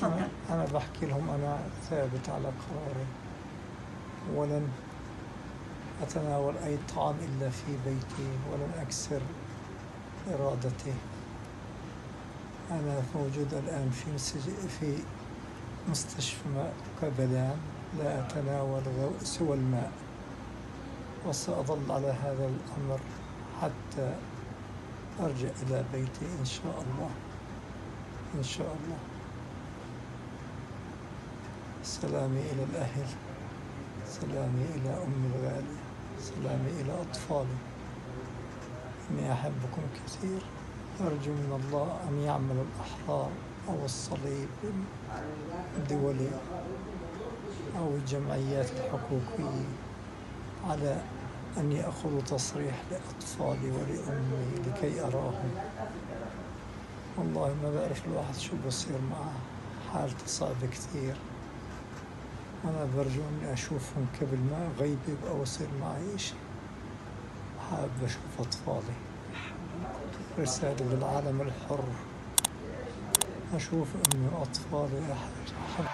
تفضل. أنا بحكي لهم أنا ثابت على قراري، ولن أتناول أي طعام إلا في بيتي، ولن أكسر إرادتي. أنا موجود الآن في مستشفى كبلان، لا أتناول سوى الماء، وسأظل على هذا الأمر حتى أرجع إلى بيتي إن شاء الله. إن شاء الله. سلامي إلى الأهل، سلامي إلى أمي الغالية، سلامي إلى أطفالي. إني أحبكم كثير. أرجو من الله أن يعمل الأحرار أو الصليب الدولي أو الجمعيات الحقوقية على أن يأخذوا تصريح لأطفالي ولأمي لكي أراهم. والله ما بعرف الواحد شو بصير معه، حالته صعبة كثير. أنا برجو إني أشوفهم قبل ما أغيب أو يصير معي إشي. حابب أشوف أطفالي. رسالة للعالم الحر، أشوف أمي وأطفالي. أحب